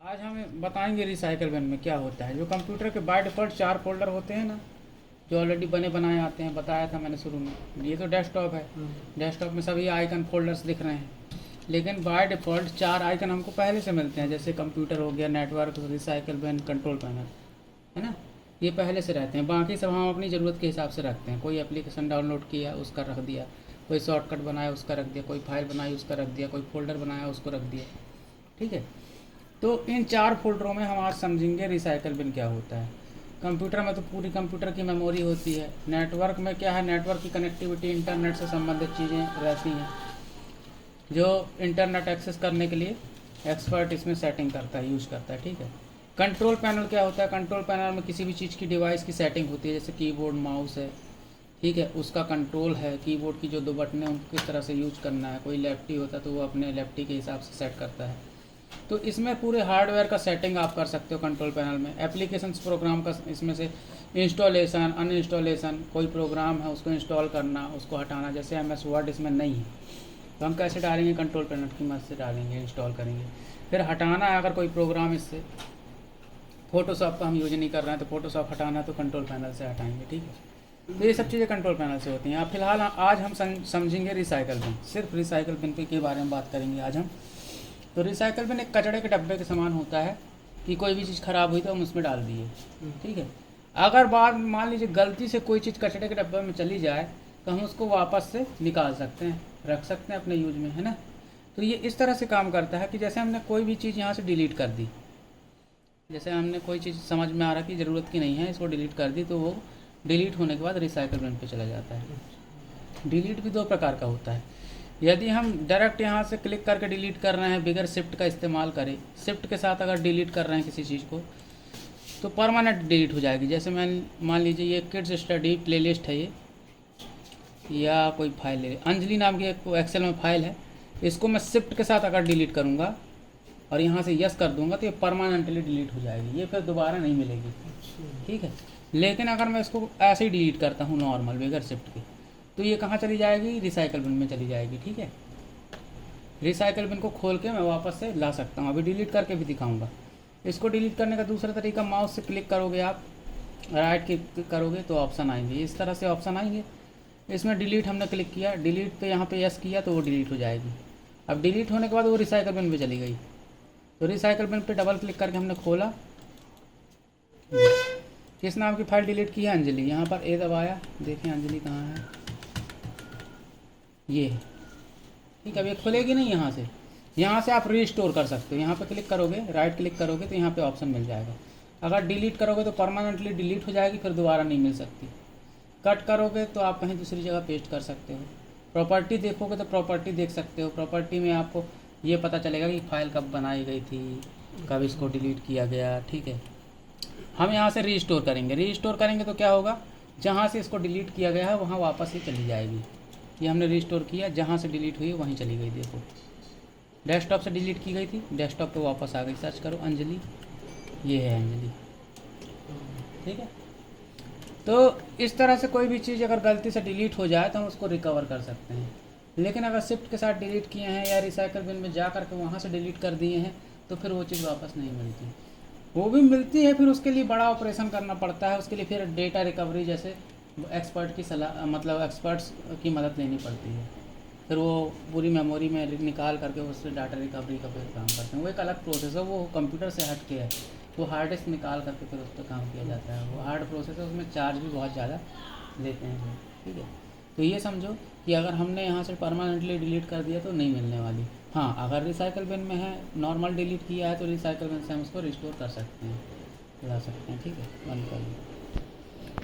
आज हम बताएंगे रिसाइकल बिन में क्या होता है। जो कंप्यूटर के बाय डिफ़ॉल्ट 4 फोल्डर होते हैं ना, जो ऑलरेडी बने बनाए आते हैं, बताया था मैंने शुरू में। ये तो डेस्कटॉप है, डेस्कटॉप में सभी आइकन फोल्डर्स दिख रहे हैं, लेकिन बाय डिफ़ॉल्ट 4 आइकन हमको पहले से मिलते हैं, जैसे कंप्यूटर हो गया, network, recycle bin, control panel, है ना। ये पहले से रहते हैं, बाकी सब हम अपनी ज़रूरत के हिसाब से रखते हैं। कोई एप्लीकेशन डाउनलोड किया उसका रख दिया, कोई शॉर्टकट बनाया उसका रख दिया, कोई फाइल बनाई उसका रख दिया, कोई फोल्डर बनाया उसको रख दिया, ठीक है। तो इन 4 फोल्डरों में हम आज समझेंगे रिसाइकल बिन क्या होता है। कंप्यूटर में तो पूरी कंप्यूटर की मेमोरी होती है। नेटवर्क में क्या है, नेटवर्क की कनेक्टिविटी, इंटरनेट से संबंधित चीज़ें रहती हैं, जो इंटरनेट एक्सेस करने के लिए एक्सपर्ट इसमें सेटिंग करता है, यूज़ करता है, ठीक है। कंट्रोल पैनल क्या होता है, कंट्रोल पैनल में किसी भी चीज़ की डिवाइस की सेटिंग होती है, जैसे कीबोर्ड, माउस है, ठीक है, उसका कंट्रोल है। कीबोर्ड की जो 2 बटन हैं उनको किस तरह से यूज करना है। कोई लेफ्टी होता है तो वो अपने लेफ्टी के हिसाब से सेट करता है। तो इसमें पूरे हार्डवेयर का सेटिंग आप कर सकते हो कंट्रोल पैनल में। एप्लीकेशंस प्रोग्राम का इसमें से इंस्टॉलेशन, अनइंस्टॉलेशन, कोई प्रोग्राम है उसको इंस्टॉल करना, उसको हटाना, जैसे MS वर्ड इसमें नहीं है तो हम कैसे डालेंगे, कंट्रोल पैनल की मदद से डालेंगे, इंस्टॉल करेंगे। फिर हटाना है अगर कोई प्रोग्राम, इससे फोटोशॉप का हम यूज नहीं कर रहे हैं तो फोटोशॉप हटाना है तो कंट्रोल पैनल से हटाएंगे, ठीक है। तो ये सब चीज़ें कंट्रोल पैनल से होती हैं। अब फिलहाल आज हम समझेंगे रिसाइकल बिन, सिर्फ रिसाइकल बिन के बारे में बात करेंगे आज हम। तो रिसाइकल बिन एक कचड़े के डब्बे के समान होता है कि कोई भी चीज़ ख़राब हुई तो हम उसमें डाल दिए, ठीक है। अगर बात मान लीजिए गलती से कोई चीज़ कचड़े के डब्बे में चली जाए तो हम उसको वापस से निकाल सकते हैं, रख सकते हैं अपने यूज में, है ना। तो ये इस तरह से काम करता है कि जैसे हमने कोई भी चीज़ यहाँ से डिलीट कर दी, जैसे हमने कोई चीज़ समझ में आ रहा कि ज़रूरत की नहीं है, इसको डिलीट कर दी, तो वो डिलीट होने के बाद रिसाइकल बिन पे चला जाता है। डिलीट भी 2 प्रकार का होता है। यदि हम डायरेक्ट यहाँ से क्लिक करके डिलीट कर रहे हैं, बिगर शिफ्ट का इस्तेमाल करें, शिफ्ट के साथ अगर डिलीट कर रहे हैं किसी चीज़ को, तो परमानेंट डिलीट हो जाएगी। जैसे मैं मान लीजिए ये किड्स स्टडी प्लेलिस्ट है ये, या कोई फाइल है, अंजलि नाम की एक एक्सेल में फाइल है, इसको मैं शिफ्ट के साथ अगर डिलीट करूँगा और यहाँ से यस कर दूंगा तो ये परमानेंटली डिलीट हो जाएगी, ये फिर दोबारा नहीं मिलेगी, ठीक है। लेकिन अगर मैं इसको ऐसे ही डिलीट करता हूँ नॉर्मल बगैर शिफ्ट के, तो ये कहाँ चली जाएगी, रिसाइकल बिन में चली जाएगी, ठीक है। रिसाइकल बिन को खोल के मैं वापस से ला सकता हूँ, अभी डिलीट करके भी दिखाऊंगा। इसको डिलीट करने का दूसरा तरीका, माउस से क्लिक करोगे आप, राइट क्लिक करोगे तो ऑप्शन आएंगे, इस तरह से ऑप्शन आएंगे। इसमें डिलीट हमने क्लिक किया, डिलीट पे यहाँ पे यस किया तो वो डिलीट हो जाएगी। अब डिलीट होने के बाद वो रिसाइकल बिन में चली गई। तो रिसाइकल बिन पे डबल क्लिक करके हमने खोला, किस नाम की फाइल डिलीट की है, अंजलि। यहाँ पर ए दबाया, देखें अंजलि कहाँ है, ये है, ठीक है। अब ये खुलेगी नहीं यहाँ से, यहाँ से आप रीस्टोर कर सकते हो। यहाँ पे क्लिक करोगे, राइट क्लिक करोगे तो यहाँ पे ऑप्शन मिल जाएगा। अगर डिलीट करोगे तो परमानेंटली डिलीट हो जाएगी, फिर दोबारा नहीं मिल सकती। कट करोगे तो आप कहीं दूसरी जगह पेस्ट कर सकते हो। प्रॉपर्टी देखोगे तो प्रॉपर्टी देख सकते हो। प्रॉपर्टी में आपको ये पता चलेगा कि फाइल कब बनाई गई थी, कब इसको डिलीट किया गया, ठीक है। हम यहाँ से रीस्टोर करेंगे, रीस्टोर करेंगे तो क्या होगा, जहाँ से इसको डिलीट किया गया है वहाँ वापस ही चली जाएगी। ये हमने रीस्टोर किया, जहाँ से डिलीट हुई वहीं चली गई। देखो डेस्कटॉप से डिलीट की गई थी, डेस्कटॉप पे वापस आ गई। सर्च करो अंजलि, ये है अंजलि, ठीक है। तो इस तरह से कोई भी चीज़ अगर गलती से डिलीट हो जाए तो हम उसको रिकवर कर सकते हैं। लेकिन अगर शिफ्ट के साथ डिलीट किए हैं या रिसाइकल बिन में जा करके वहाँ से डिलीट कर दिए हैं तो फिर वो चीज़ वापस नहीं मिलती। वो भी मिलती है, फिर उसके लिए बड़ा ऑपरेशन करना पड़ता है, उसके लिए फिर डेटा रिकवरी जैसे एक्सपर्ट की सलाह, मतलब एक्सपर्ट्स की मदद लेनी पड़ती है। फिर वो पूरी मेमोरी में निकाल करके उससे डाटा रिकवरी का फिर काम करते हैं। वो एक अलग प्रोसेस है, वो कंप्यूटर से हट के है। वो हार्ड डिस्क निकाल करके फिर उस पर काम किया जाता है। वो हार्ड प्रोसेस है, उसमें चार्ज भी बहुत ज़्यादा लेते हैं, ठीक है। तो ये समझो कि अगर हमने यहाँ से परमानेंटली डिलीट कर दिया तो नहीं मिलने वाली। हाँ, अगर रिसाइकल बिन में है, नॉर्मल डिलीट किया है तो रिसाइकल बिन से हम उसको रिस्टोर कर सकते हैं, ला सकते हैं, ठीक है। बंद कर लो।